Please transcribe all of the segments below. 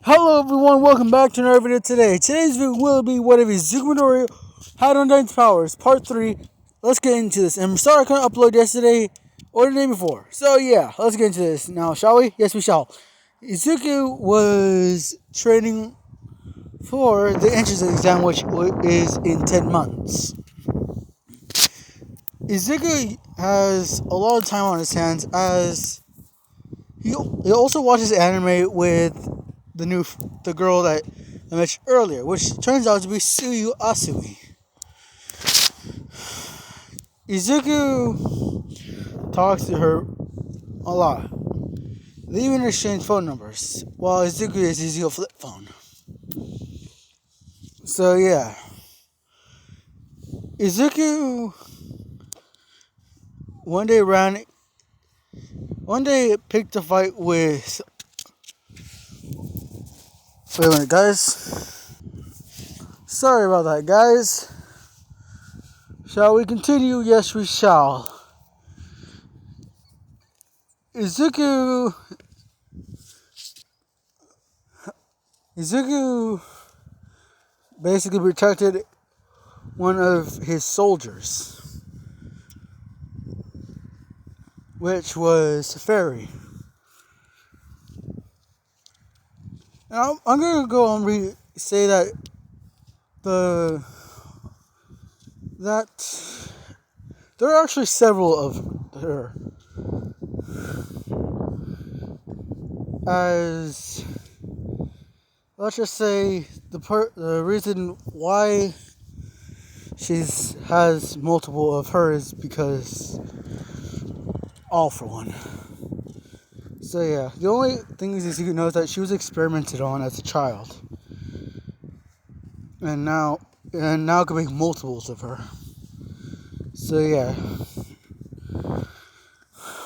Hello everyone, welcome back to another video today. Today's video will be what if Izuku had undyne powers, part 3. Let's get into this. And I'm sorry I couldn't upload yesterday or the day before. So yeah, let's get into this now, shall we? Yes, we shall. Izuku was training for the entrance exam, which is in 10 months. Izuku has a lot of time on his hands as he also watches anime with the girl that I mentioned earlier, which turns out to be Suyu Asui. Izuku talks to her a lot. They even exchange phone numbers, while Izuku is using a flip phone. So yeah, Izuku one day picked a fight with. Wait a minute, guys. Sorry about that, guys. Shall we continue? Yes, we shall. Izuku basically protected one of his soldiers, which was Fairy. And I'm gonna go and say that there are actually several of her, as let's just say the reason why she has multiple of hers because all for one. So yeah, the only thing is you can know is that she was experimented on as a child, and now can make multiples of her. So yeah,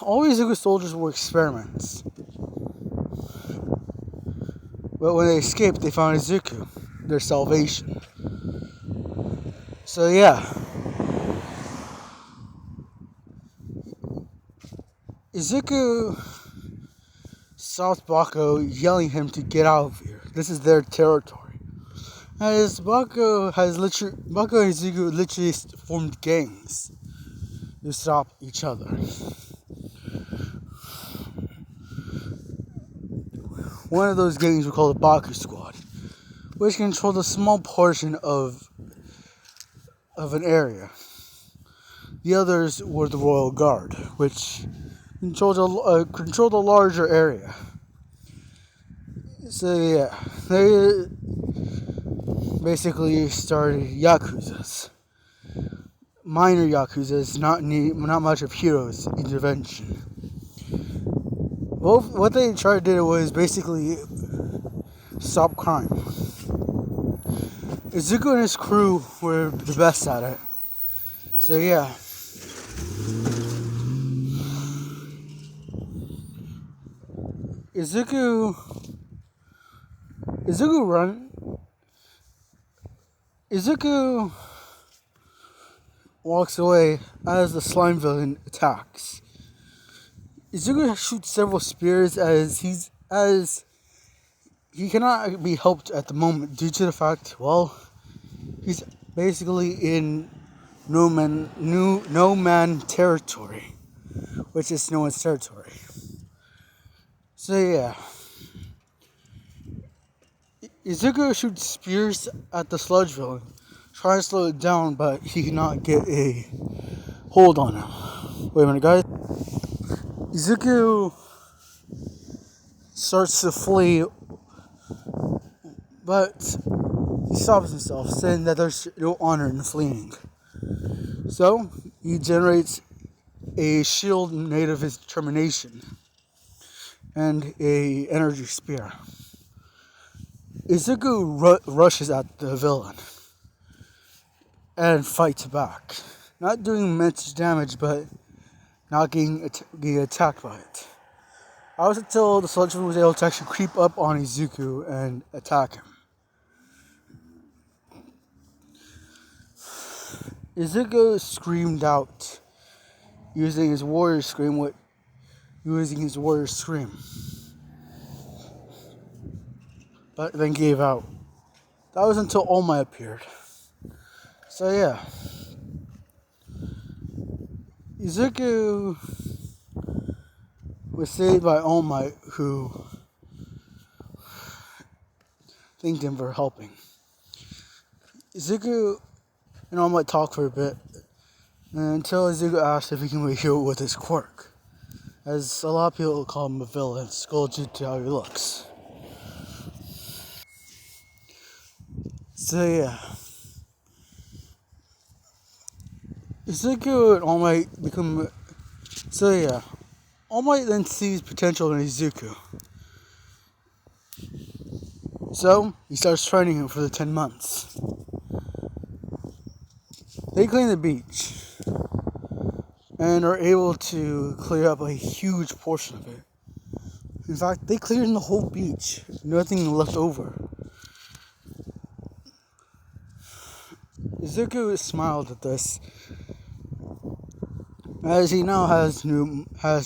all Izuku soldiers were experiments, but when they escaped, they found Izuku, their salvation. So yeah, Izuku stopped Bako, yelling at him to get out of here. This is their territory. As Bako and Izuku literally formed gangs to stop each other. One of those gangs was called the Baku Squad, which controlled a small portion of an area. The others were the Royal Guard, which controlled a larger area. So yeah, they basically started Yakuzas. Minor Yakuzas, not much of heroes' intervention. What they tried to do was basically stop crime. Izuku and his crew were the best at it. So yeah. Izuku walks away as the slime villain attacks. Izuku shoots several spears as he cannot be helped at the moment due to the fact, well, he's basically in no man territory, which is no one's territory. So yeah, Izuku shoots spears at the sludge villain, trying to slow it down, but he cannot get a hold on him. Wait a minute, guys. Izuku starts to flee, but he stops himself, saying that there's no honor in fleeing. So he generates a shield made of his determination and a energy spear. Izuku rushes at the villain and fights back, not doing much damage, but not getting attacked by it. I was until the sludge was able to actually creep up on Izuku and attack him. Izuku screamed out using his warrior scream. but then gave out. That was until All Might appeared. So yeah, Izuku was saved by All Might, who thanked him for helping. Izuku and All Might talked for a bit, until Izuku asked if he can be a hero with his quirk, as a lot of people call him a villain, scold due to how he looks. So yeah, Izuku and All Might become. So yeah, All Might then sees potential in Izuku. So he starts training him for the 10 months. They clean the beach and are able to clear up a huge portion of it. In fact, they cleared the whole beach, nothing left over. Izuku smiled at this, as he now has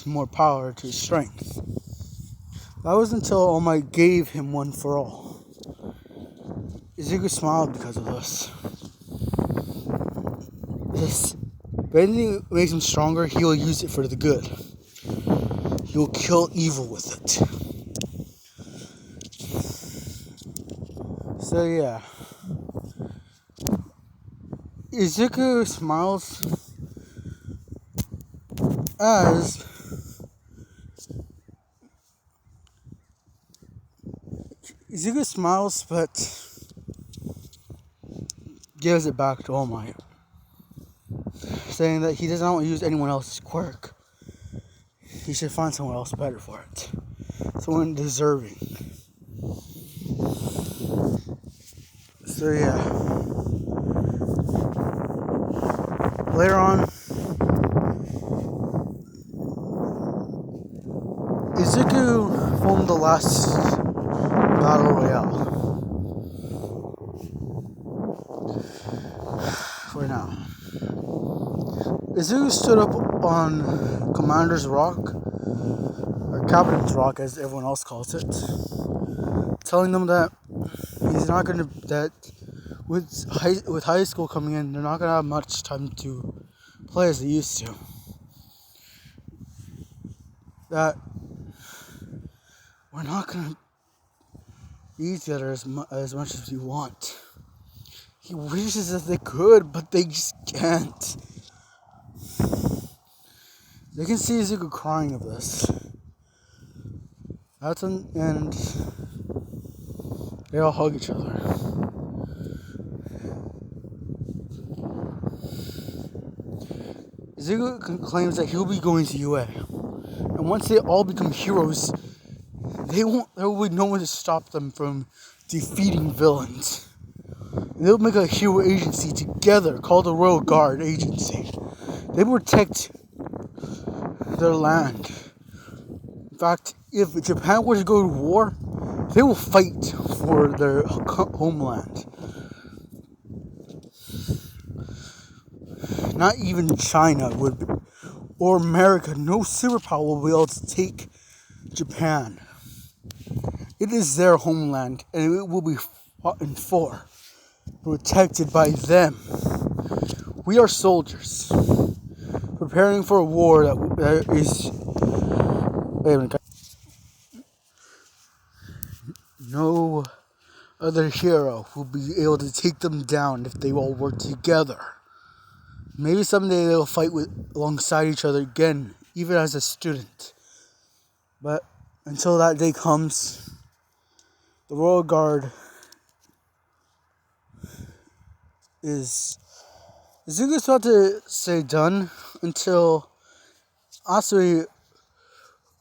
more power to his strength. That was until All Might gave him one for all. Izuku smiled because of this. If anything makes him stronger, he will use it for the good. He will kill evil with it. So yeah, Izuku smiles as Izuku smiles, but gives it back to All Might, saying that he does not want to use anyone else's quirk. He should find someone else better for it, someone deserving. So yeah, later on, Izuku formed the last battle royale. For now, Izuku stood up on Commander's Rock, or Captain's Rock as everyone else calls it, telling them that he's not gonna, that with high school coming in, they're not gonna have much time to play as they used to. That we're not gonna be together as much as we want. He wishes that they could, but they just can't. They can see Izuku crying of this. And they all hug each other. Izuku claims that he'll be going to UA. And once they all become heroes, there will be no one to stop them from defeating villains. And they'll make a hero agency together called the Royal Guard Agency. They protect their land. In fact, if Japan were to go to war, they will fight for their homeland. Not even China or America, no superpower will be able to take Japan. It is their homeland, and it will be fought for, protected by them. We are soldiers, preparing for a war that is... Wait a minute. No other hero will be able to take them down if they all work together. Maybe someday they'll fight alongside each other again, even as a student. But until that day comes, the Royal Guard is... Izuku's about to say done until Asui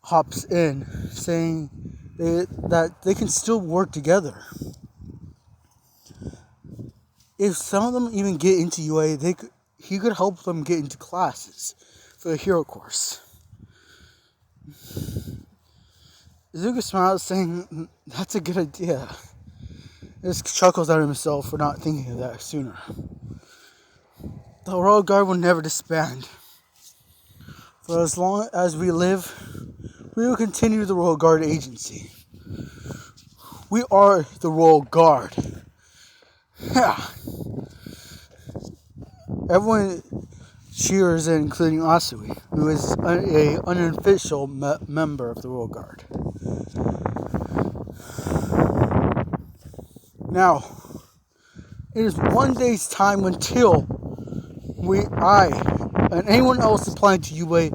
hops in, saying that they can still work together. If some of them even get into UA, he could help them get into classes for the hero course. Izuku smiles, saying, that's a good idea. He just chuckles at himself for not thinking of that sooner. The Royal Guard will never disband. For as long as we live, we will continue the Royal Guard Agency. We are the Royal Guard. Yeah. Everyone cheers, including Asui, who is an unofficial member of the Royal Guard. Now, it is one day's time until I, and anyone else applying to UA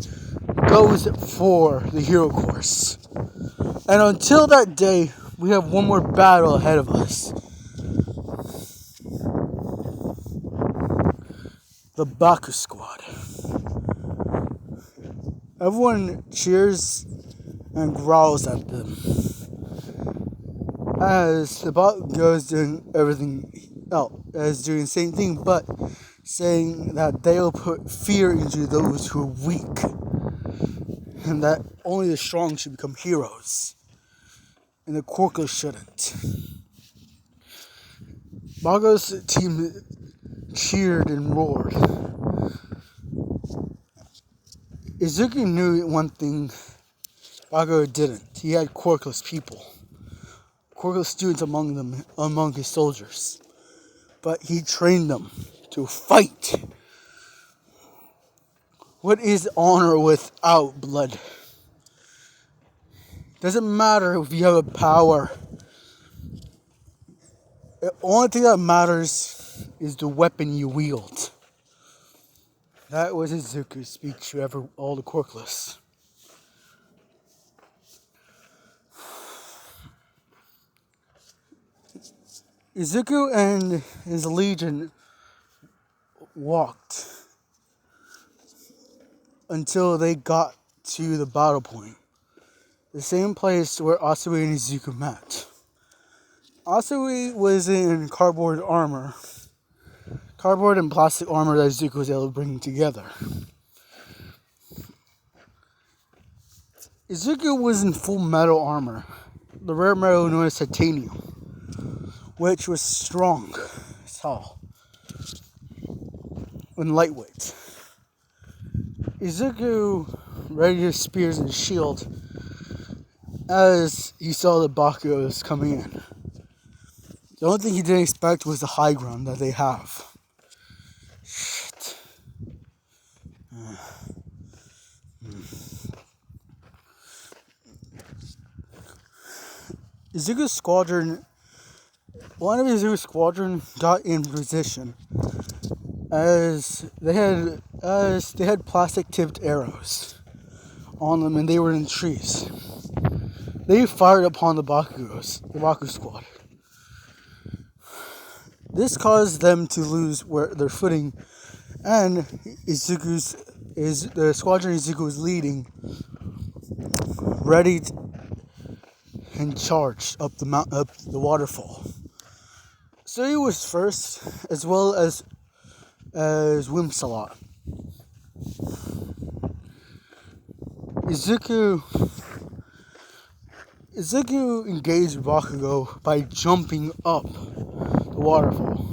goes for the hero course. And until that day, we have one more battle ahead of us. The Baku Squad. Everyone cheers and growls at them as the bot goes doing everything else, as doing the same thing, but saying that they'll put fear into those who are weak, and that only the strong should become heroes, and the Quirkers shouldn't. Bago's team cheered and roared. Izuku knew one thing Bago didn't. He had quirkless people. Quirkless students among his soldiers. But he trained them to fight. What is honor without blood? Doesn't matter if you have a power. The only thing that matters is the weapon you wield. That was Izuku's speech to all the quirkless. Izuku and his legion walked until they got to the battle point. The same place where Asui and Izuku met. Asui was in cardboard and plastic armor that Izuku was able to bring together. Izuku was in full metal armor, the rare metal known as titanium, which was strong as hell and lightweight. Izuku readied his spears and shield as he saw the Bakugos coming in. The only thing he didn't expect was the high ground that they have. Shit. Izuku's squadron, one of Izuku's squadron got in position as they had plastic tipped arrows on them and they were in trees. They fired upon the Bakugos, the Baku squad. This caused them to lose their footing, and the squadron Izuku was leading, ready and charged up the waterfall. So he was first, as well as Wimsalot. Izuku engaged Bakugo by jumping up the waterfall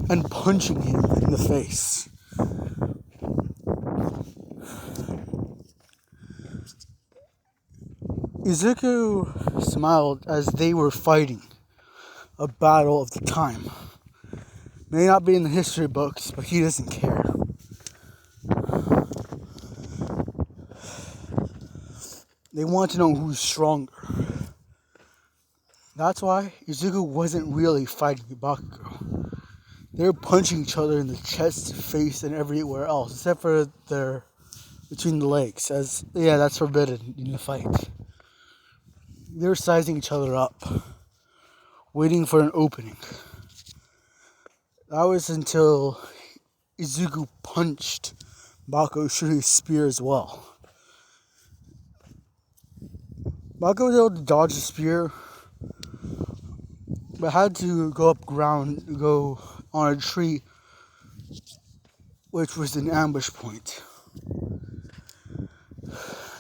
and punching him in the face. Izuku smiled as they were fighting a battle of the time. May not be in the history books, but he doesn't care. They want to know who's stronger. That's why Izuku wasn't really fighting Bakugo. They were punching each other in the chest, face, and everywhere else, except for between the legs. That's forbidden in the fight. They were sizing each other up, waiting for an opening. That was until Izuku punched Bakugo through his spear as well. Bakugo was able to dodge the spear, but had to go on a tree, which was an ambush point.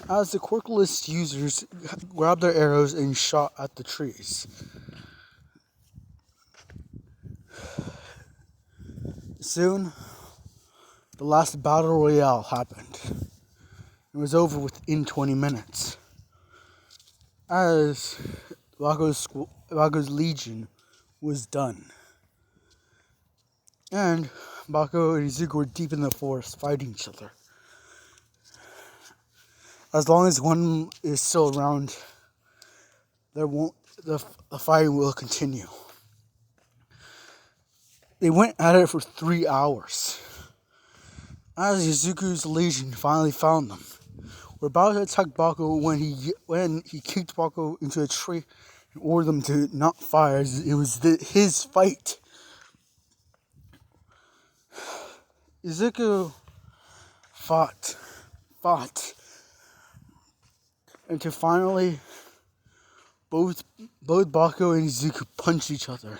As the quirkless users grabbed their arrows and shot at the trees. Soon, the last battle royale happened. It was over within 20 minutes. As Baku's legion was done. And Baku and Izuku were deep in the forest fighting each other. As long as one is still around, the fighting will continue. They went at it for 3 hours. As Izuku's legion finally found them, were about to attack Baku when he kicked Baku into a tree and ordered them to not fire. It was his fight. Izuku fought, until finally both Baku and Izuku punched each other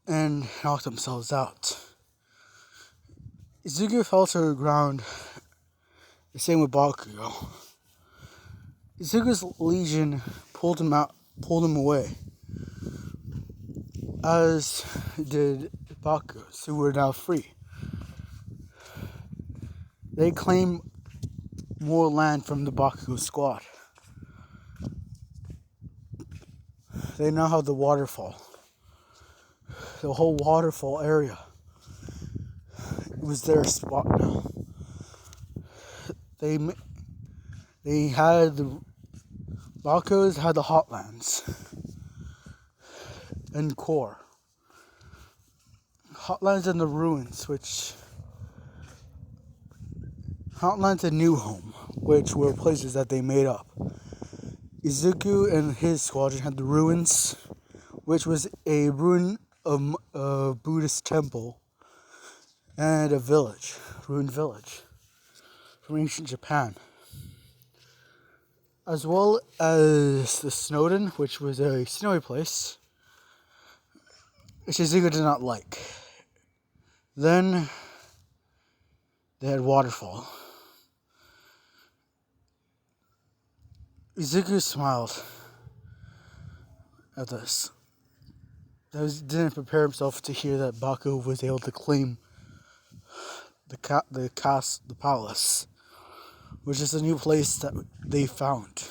and knocked themselves out. Izuku fell to the ground. The same with Baku. Izuku's legion pulled him away, as did Baku's, who were now free. They claimed more land from the Baku squad. They now have the waterfall. The whole waterfall area. It was their spot now. They had the Baku's had the hotlands and core. Hotlands and the ruins, Hotlands and New Home, which were places that they made up. Izuku and his squadron had the ruins, which was a ruin of a Buddhist temple, and a ruined village from ancient Japan. As well as the Snowden, which was a snowy place, which Izuku did not like. Then they had Waterfall. Izuku smiled at this. Didn't prepare himself to hear that Baku was able to claim the palace, which is a new place that they found.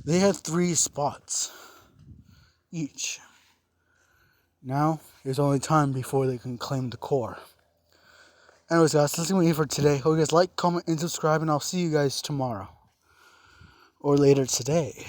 They had 3 spots each. Now, there's only time before they can claim the core. Anyways, guys, that's going to be it for today. Hope you guys like, comment, and subscribe, and I'll see you guys tomorrow. Or later today.